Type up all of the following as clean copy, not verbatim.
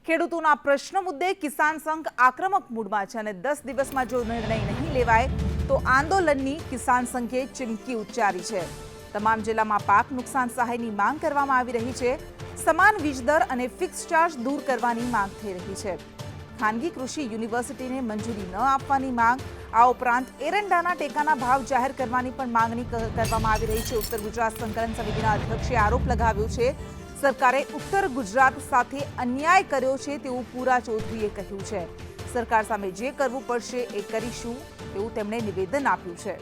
ખેડૂતોના પ્રશ્નો મુદ્દે કિસાન સંઘ આક્રમક મૂડમાં છે અને 10 દિવસમાં જો નિર્ણય નહીં લેવાય તો આંદોલનની કિસાન સંઘે ચીમકી ઉચ્ચારી છે। તમામ જિલ્લામાં પાક નુકસાન સહાયની માંગ કરવામાં આવી રહી છે। સમાન વીજ દર અને ફિક્સ ચાર્જ દૂર કરવાની માંગ થઈ રહી છે। ખાનગી કૃષિ યુનિવર્સિટીને મંજૂરી ન આપવાની માંગ, આ ઉપરાંત એરંડાના ટેકાના ભાવ જાહેર કરવાની પણ માંગણી કરવામાં આવી રહી છે। ઉત્તર ગુજરાત સંકલન સમિતિના અધ્યક્ષે આરોપ લગાવ્યો છે સરકારે ઉત્તર ગુજરાત સાથે અન્યાય કર્યો છે તેવું પૂરા ચૌધરીએ કહ્યું છે। સરકાર સામે જે કરવું પડશે એ કરીશું તેવું તેમણે નિવેદન આપ્યું છે।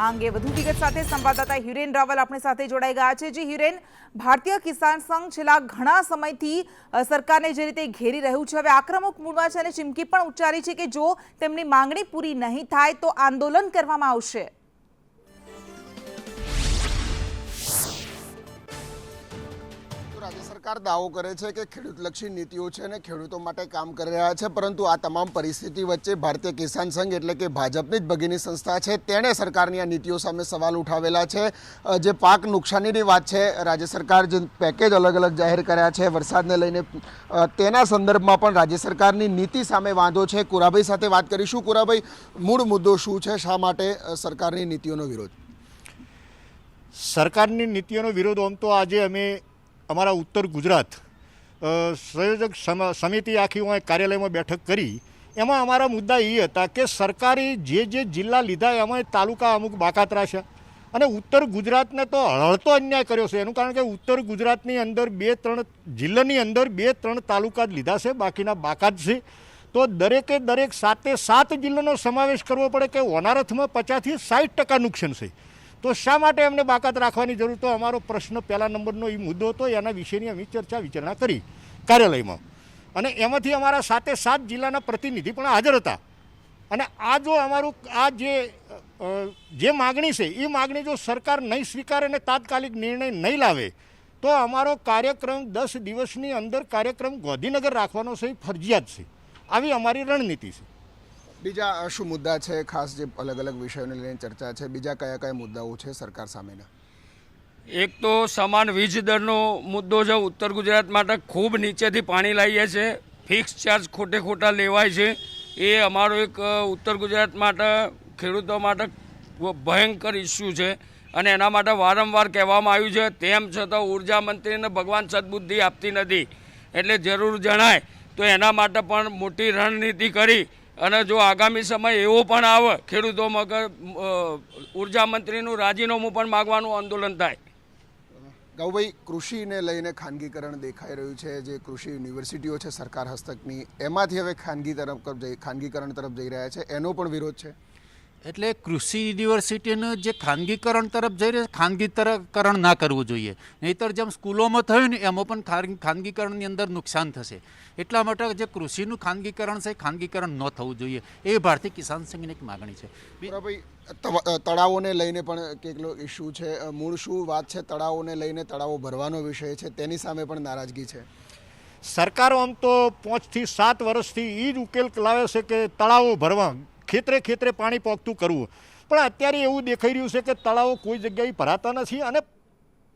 આ અંગે વધુ વિગત સાથે સંવાદદાતા હિરેન રાવલ આપણી સાથે જોડાઈ ગયા છે। જી હિરેન, ભારતીય કિસાન સંઘ છેલ્લા ઘણા સમયથી સરકારને જે રીતે ઘેરી રહ્યું છે, હવે આક્રમક મૂડમાં છે અને ચીમકી પણ ઉચ્ચારી છે કે જો તેમની માંગણી પૂરી નહીં થાય તો આંદોલન કરવામાં આવશે। રાજ્ય સરકાર દાવો કરે છે કે ખેડૂતલક્ષી નીતિઓ છે અને ખેડૂતો માટે કામ કરી રહ્યા છે, પરંતુ આ તમામ પરિસ્થિતિ વચ્ચે ભારતીય કિસાન સંઘ એટલે કે ભાજપની જ ભગીની સંસ્થા છે તેણે સરકારની આ નીતિઓ સામે સવાલ ઉઠાવેલા છે। જે પાક નુકસાનીની વાત છે, રાજ્ય સરકાર જે પેકેજ અલગ અલગ જાહેર કર્યા છે વરસાદને લઈને, તેના સંદર્ભમાં પણ રાજ્ય સરકારની નીતિ સામે વાંધો છે। કુરાભાઈ સાથે વાત કરીશું। કુરાભાઈ, મૂળ મુદ્દો શું છે? શા માટે સરકારની નીતિઓનો વિરોધ? સરકારની નીતિઓનો વિરોધ આમ તો આજે અમે અમારા ઉત્તર ગુજરાત સંયોજક સમિતિ આખી કાર્યાલયમાં બેઠક કરી, એમાં અમારા મુદ્દા એ હતા કે સરકારી જે જિલ્લા લીધા એમાં તાલુકા અમુક બાકાત રાખ્યા અને ઉત્તર ગુજરાતને તો હળતો અન્યાય કર્યો છે। એનું કારણ કે ઉત્તર ગુજરાતની અંદર 2-3 જિલ્લાની અંદર 2-3 તાલુકા જ લીધા છે, બાકીના બાકાત છે। તો દરેકે દરેક 7 જિલ્લાનો સમાવેશ કરવો પડે કે હોનારથમાં 50% થી 60% નુકસાન છે। તો શા માટે એમને બાકાત રાખવાની જરૂર? તો અમારો પ્રશ્ન પહેલા નંબરનો એ મુદ્દો હતો, એના વિશેની અમે ચર્ચા વિચારણા કરી કાર્યાલયમાં અને એમાંથી અમારા 7 જિલ્લાના પ્રતિનિધિ પણ હાજર હતા અને આ જો અમારું આ જે માગણી છે એ માગણી જો સરકાર નહીં સ્વીકારે અને તાત્કાલિક નિર્ણય નહીં લાવે તો અમારો કાર્યક્રમ 10 દિવસની અંદર કાર્યક્રમ ગાંધીનગર રાખવાનો છે, ફરજિયાત છે। આવી અમારી રણનીતિ છે। બીજા શું મુદ્દા છે ખાસ જે અલગ અલગ વિષયોને લઈને ચર્ચા છે? બીજા કયા કયા મુદ્દાઓ છે સરકાર સામેના? એક તો સમાન વીજ દરનો મુદ્દો છે। ઉત્તર ગુજરાત માટે ખૂબ નીચેથી પાણી લાવીએ છે, ફિક્સ ચાર્જ ખોટા લેવાય છે। એ અમારો એક ઉત્તર ગુજરાત માટે ખેડૂતો માટે ભયંકર ઇસ્યુ છે અને એના માટે વારંવાર કહેવામાં આવ્યું છે, તેમ છતાં ઉર્જા મંત્રીને ભગવાન સદબુદ્ધિ આપતી નથી। એટલે જરૂર જણાય તો એના માટે પણ મોટી રણનીતિ કરી અને જો આગામી સમય એવો પણ આવે ખેડૂતોમાં કે ઉર્જા મંત્રીનું રાજીનામું પણ માગવાનું આંદોલન થાય। ગૌભાઈ, કૃષિને લઈને ખાનગીકરણ દેખાઈ રહ્યું છે, જે કૃષિ યુનિવર્સિટીઓ છે સરકાર હસ્તકની, એમાંથી હવે ખાનગીકરણ તરફ જઈ રહ્યા છે, એનો પણ વિરોધ છે। એટલે કૃષિ યુનિવર્સિટીનું જે ખાનગીકરણ તરફ જઈ રહ્યું છે, ખાનગીકરણ ના કરવું જોઈએ, નહીંતર જેમ સ્કૂલોમાં થયું ને એમાં પણ ખાનગીકરણની અંદર નુકસાન થશે। એટલા માટે જે કૃષિનું ખાનગીકરણ છે ખાનગીકરણ ન થવું જોઈએ, એ ભારતીય કિસાન સંઘની એક માગણી છે। ભાઈ, તળાવોને લઈને પણ કેટલો ઇસ્યુ છે? મૂળ શું વાત છે તળાવોને લઈને? તળાવો ભરવાનો વિષય છે, તેની સામે પણ નારાજગી છે। સરકારો આમ તો 5 થી 7 વર્ષથી એ જ ઉકેલ લાવે છે કે તળાવો ભરવા, ખેતરે પાણી પોગતું કરવું, પણ અત્યારે એવું દેખાઈ રહ્યું છે કે તળાવો કોઈ જગ્યાએ ભરાતા નથી અને